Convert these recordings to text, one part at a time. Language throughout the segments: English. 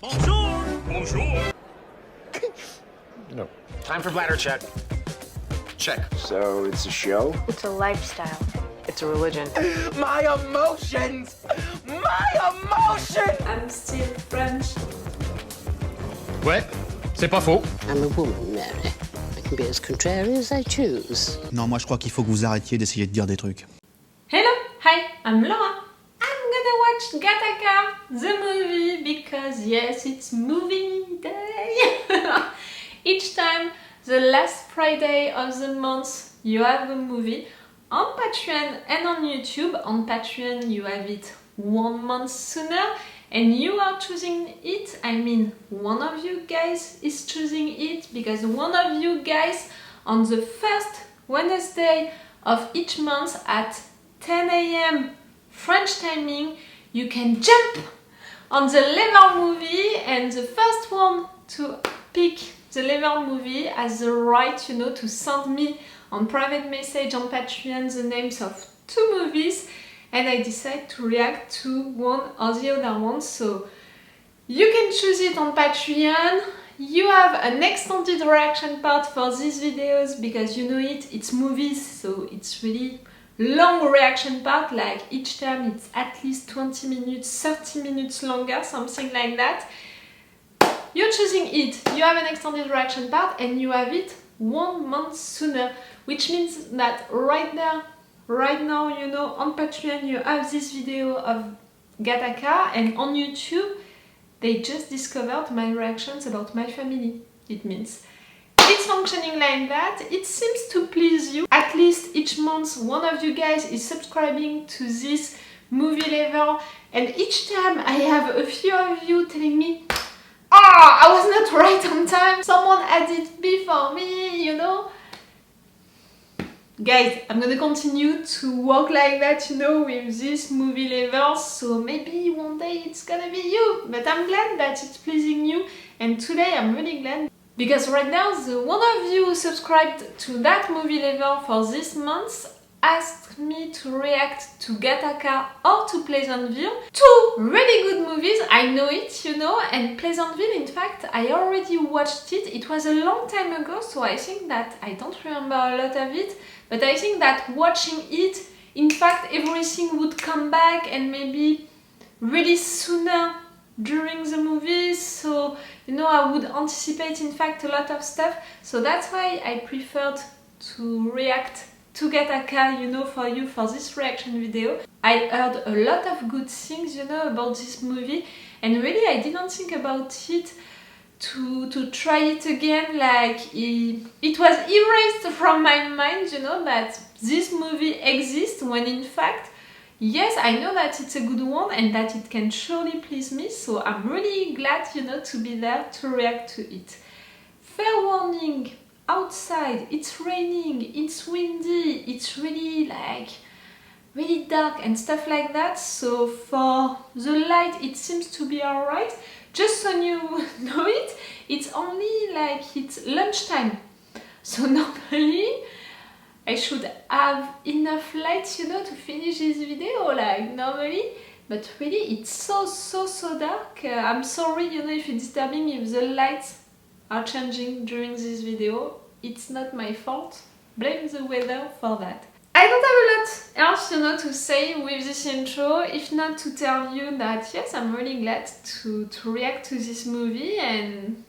Bonjour! Bonjour! No. Time for bladder check. Check. So it's a show? It's a lifestyle. It's a religion. My emotions! My emotions! I'm still French. Ouais, c'est pas faux. I'm a woman, Mary. I can be as contrary as I choose. Non, moi je crois qu'il faut que vous arrêtiez d'essayer de dire des trucs. Hello, hi, I'm Laura. I'm gonna watch Gattaca, the movie, because yes, it's movie day. Each time, the last Friday of the month, you have a movie on Patreon and on YouTube. On Patreon, you have it 1 month sooner, and you are choosing it. I mean, one of you guys is choosing it because one of you guys on the first Wednesday of each month at 10 a.m. French timing, you can jump on the Lever movie, and the first one to pick the Lever movie has the right, to send me on private message on Patreon the names of 2 movies, and I decide to react to one or the other one. So you can choose it on Patreon. You have an extended reaction part for these videos because it's movies, so it's really long reaction part, like each time it's at least 20 minutes, 30 minutes longer, something like that. You're choosing it, you have an extended reaction part, and you have it 1 month sooner, which means that right now, on Patreon you have this video of Gattaca, and on YouTube they just discovered my reactions about my family. It means it's functioning like that. It seems to please you. At least each month one of you guys is subscribing to this movie level, and each time I have a few of you telling me, I was not right on time, someone had it before me, Guys, I'm gonna continue to work like that, with this movie level, so maybe one day it's gonna be you, but I'm glad that it's pleasing you, and today I'm really glad, because right now the one of you who subscribed to that movie level for this month asked me to react to Gattaca or to Pleasantville. 2 really good movies, I know it, and Pleasantville, in fact, I already watched it. It was a long time ago, so I think that I don't remember a lot of it, but I think that watching it, in fact, everything would come back and maybe really sooner during the movies, so, I would anticipate, in fact, a lot of stuff, so that's why I preferred to react to Gattaca, for you, for this reaction video. I heard a lot of good things, about this movie, and really I didn't think about it to try it again, like it was erased from my mind, that this movie exists, when in fact, yes, I know that it's a good one and that it can surely please me, so I'm really glad, to be there to react to it. Fair warning, outside, it's raining, it's windy, it's really really dark and stuff like that, so for the light it seems to be alright. Just so you know it, it's only it's lunchtime, so normally I should have enough light, to finish this video, normally, but really it's so dark. I'm sorry, if it's disturbing if the lights are changing during this video. It's not my fault. Blame the weather for that. I don't have a lot else, to say with this intro, if not to tell you that yes, I'm really glad to react to this movie, and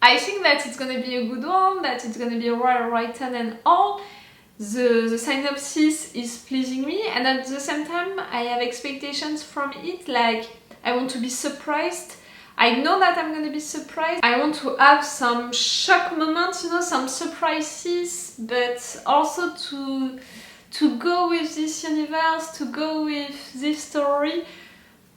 I think that it's gonna be a good one, that it's gonna be well written and all. The synopsis is pleasing me, and at the same time I have expectations from it, I want to be surprised. I know that I'm gonna be surprised. I want to have some shock moments, some surprises, but also to go with this universe, to go with this story.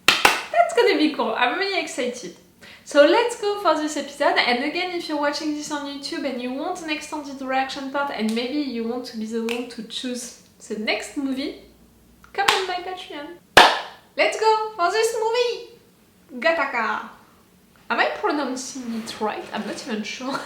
That's gonna be cool. I'm really excited. So let's go for this episode, and again, if you're watching this on YouTube and you want an extended reaction part, and maybe you want to be the one to choose the next movie, come on my Patreon. Let's go for this movie! Gattaca! Am I pronouncing it right? I'm not even sure.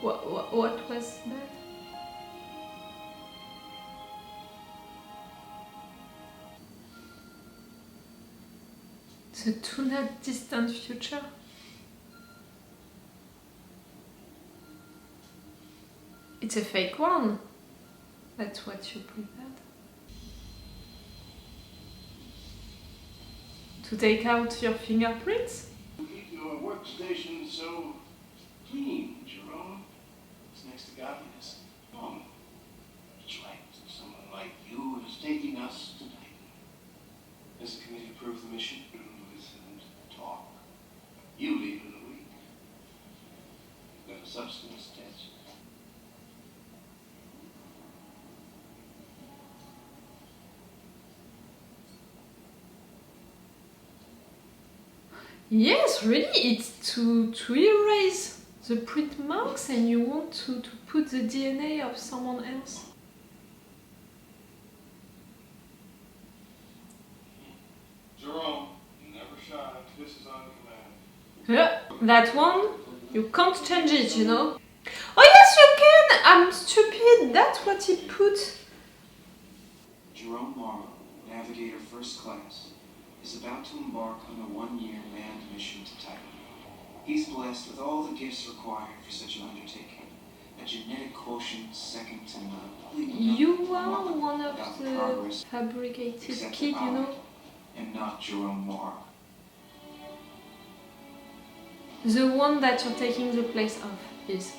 What was that? The do not distant future? It's a fake one. That's what you prepared. To take out your fingerprints? Keep your workstation so clean, Jerome. It's next to godliness. It's right. Someone like you is taking us tonight. Does the committee approve the mission? Listen and talk. You leave in a week. You've got a substance test. Yes, really, it's to erase the print marks and you want to put the DNA of someone else. Jerome, you never shy. This is on command. Yeah, that one, you can't change it, you know. Oh yes, you can! I'm stupid, that's what he put. Jerome Morrow, Navigator First Class, is about to embark on a one-year manned mission to Titan. He's blessed with all the gifts required for such an undertaking. A genetic quotient second to none. You are one of the fabricated kids, you know. And not Jerome Morrow. The one that you're taking the place of is.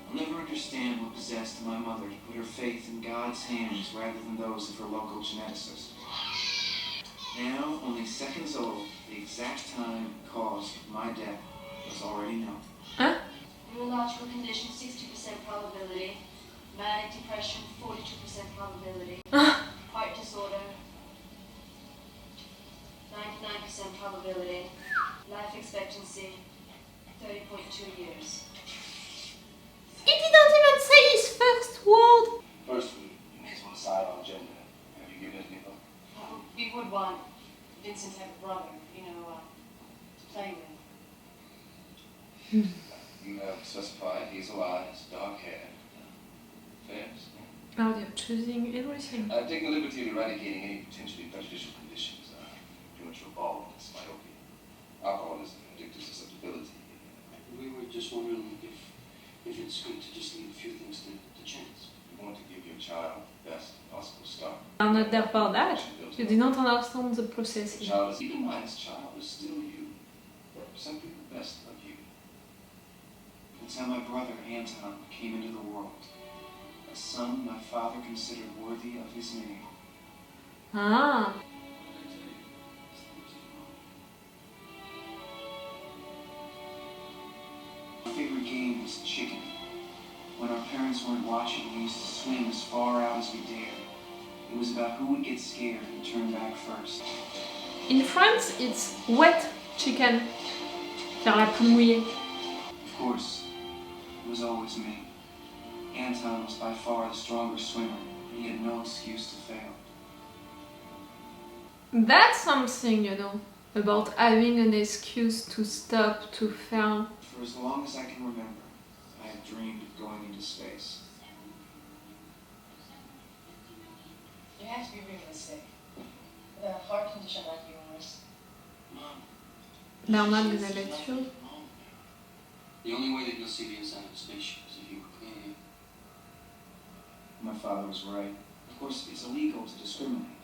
I'll never understand what possessed my mother to put her faith in God's hands rather than those of her local geneticist. Now, only seconds old, the exact time and cause of my death was already known. Huh? Neurological condition, 60% probability. Manic depression, 42% probability. Heart disorder, 99% probability. Life expectancy, 30.2 years. He didn't even say his first word! First, we may as well decide on gender. Have you given it any thought? We would want Vincent to have a brother, to play with. You have specified hazel eyes, dark hair, fair skin. Oh, they're choosing everything. I've taken the liberty of eradicating any potentially prejudicial conditions, premature baldness, myopia, alcoholism, addictive susceptibility. We were just wondering if it's good to just leave a few things to chance. You want to give your child the best possible start. I'm not there for that. You did not understand the process The here. child is, even my child is still you. Simply the best of you. That's how my brother Anton came into the world. A son my father considered worthy of his name. Ah. My favorite game was chicken. When our parents weren't watching, we used to swing as far out as we dared. It was about who would get scared and turn back first. In France, it's wet chicken. Faire la poule mouillée. Of course, it was always me. Anton was by far the stronger swimmer, and he had no excuse to fail. That's something, you know, about having an excuse to stop, to fail. For as long as I can remember, I have dreamed of going into space. You have to be realistic. With a heart condition like yours. Mom. Bernard gonna let you. The only way that you'll see Vincent in spaceship is if you were clean. My father was right. Of course, it's illegal to discriminate.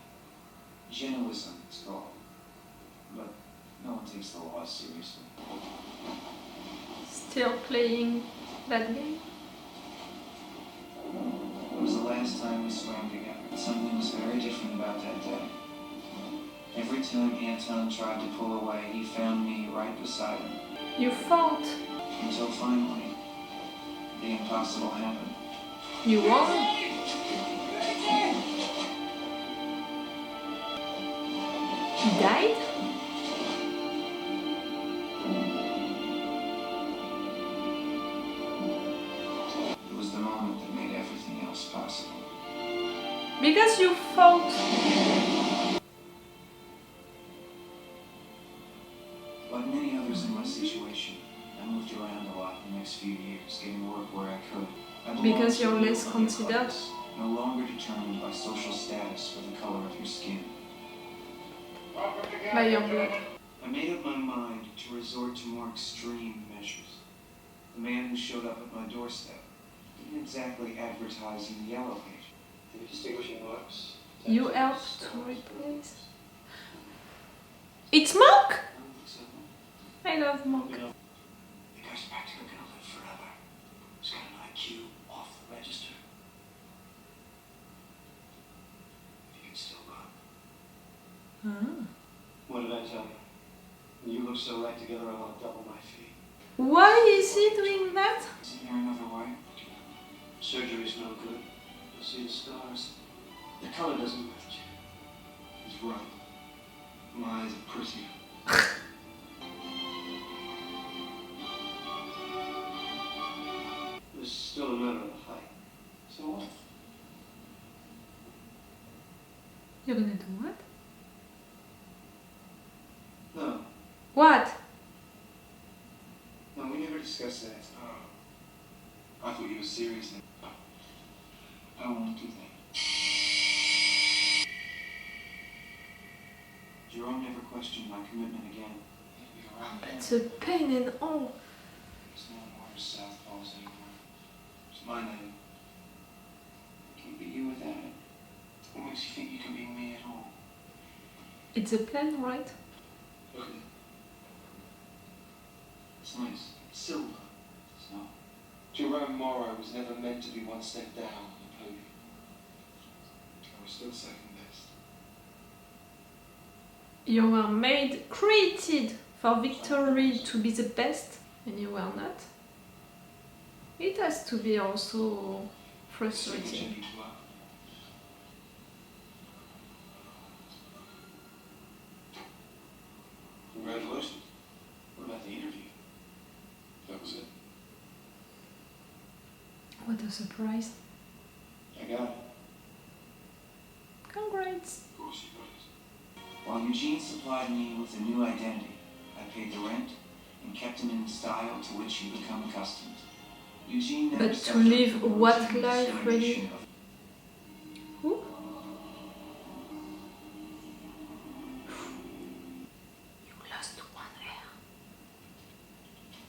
Genoism, it's called. But no one takes the law seriously. Still playing that game? It was the last time we swam together. Something was very different about that day. Every time Anton tried to pull away, he found me right beside him. You fought. Until finally, the impossible happened. You won. He died? It was the moment that made everything else possible. Because you fought. Like many others in my situation, I moved around a lot the next few years, getting work where I Because you're less considered. No longer determined by social status or the color of your skin. By your blood. I made up my mind to resort to more extreme measures. The man who showed up at my doorstep didn't exactly advertise in the yellow page. Any distinguishing marks? You helped to replace. It's Monk! I love Monk. The guy's practically gonna live forever. He's got an IQ off the register. He can still run. What did I tell you? When you look so right together, I want to double my fee. Why is he doing that? Isn't there another way? Surgery's no good. You'll see the scars. The color doesn't match. He's right. My eyes are prettier. There's still a matter of height. So what? You're gonna do what? No. What? No, we never discussed that. I thought you were serious then. I won't do that. Jerome never questioned my commitment again. It's a pain in all. There's no more South Falls anymore. It's my name. I can't be you without it. What makes you think you can be me at all? It's a plan, right? Look at it. It's nice. It's silver. It's not. Jerome Morrow was never meant to be one step down on the podium. I was still second best. You were made, created for victory to be the best, and you were not. It has to be also frustrating. Congratulations. What about the interview? That was it. What a surprise. I got it. Congrats. Of course you got it. While Eugene supplied me with a new identity, I paid the rent and kept him in the style to which he become accustomed. Eugene never But to suffered live from what routine life really? discrimination of Who? You lost one hair.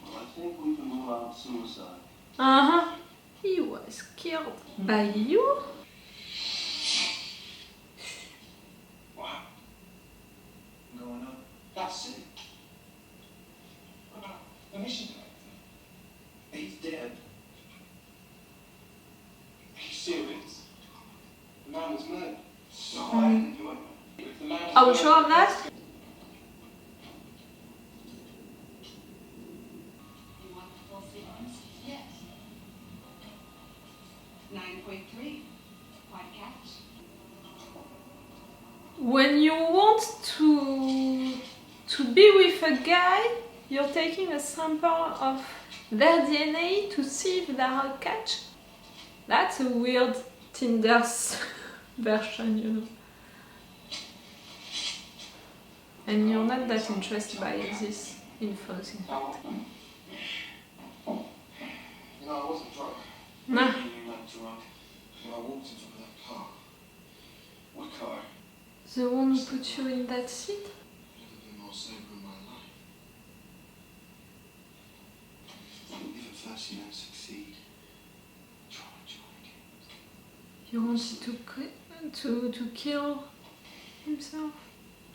Well, I think we can rule out suicide. Uh-huh. He was killed by you? wow. I'm going up. That's it. What about the mission director? He's dead. Are you serious? The man was murdered. So I didn't do it. If the man was Are we murdered- sure of that? You want the full sequence? Yes. 9.3. Quite a catch. When you want to be with a guy, you're taking a sample of their DNA to see if they are a catch. That's a weird Tinder's version, you know. And you're not that interested by this info. You know, I wasn't drunk. Nah. You're not drunk. When I walked in front of that car. What car? The one who put you in that seat? I've never been more sober in my life. If at first you don't succeed, try again. You wanted to kill himself?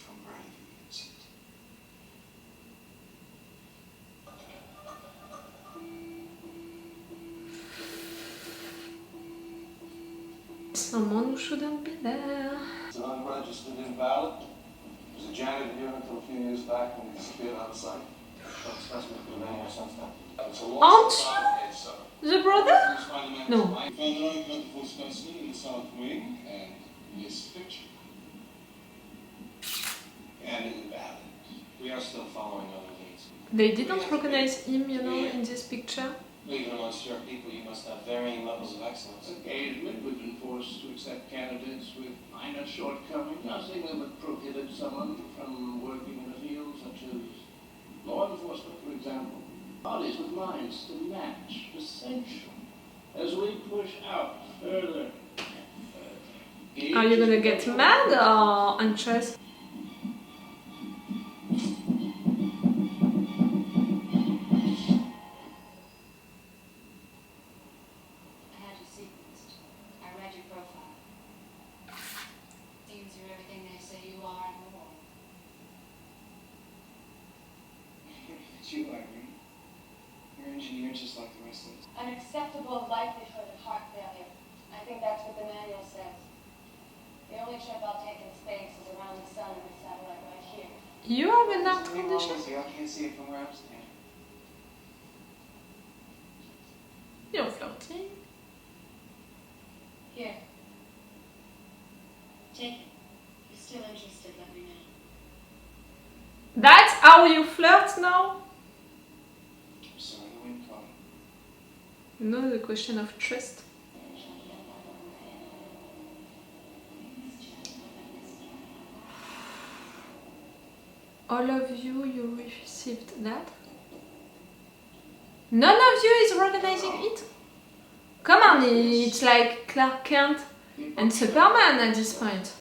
I'm proud of you, Vincent. Someone who shouldn't be there. It's an unregistered invalid. Was a janitor here until a few years back when he disappeared out of sight. That's what the man since then. Aren't you the brother? No. We found an unplentiful specimen in the south wing and this picture. And invalid. We are still following other leads. They didn't recognize him, you know, in this picture. Even amongst your people, you must have varying levels of excellence. Occasionally, we've been forced to accept candidates with minor shortcomings, nothing that would prohibit someone from working in a field such as law enforcement, for example. Bodies with minds to match, essential. as we push out further. Are you gonna get mad or interested? You, Irene. You're an engineer just like the rest of us. An acceptable likelihood of heart failure. I think that's what the manual says. The only trip I'll take in space is around the sun and the satellite right here. You have an heart What's wrong condition? with you? I can't see it from where I'm standing. You're flirting. Here. Take it. If you're still interested, let me know. That's how you flirt now? I'm sorry, the wind caught it. No, the question of trust. All of you, you received that? None of you is organizing it? Come on, it's like Clark Kent and Superman at this point.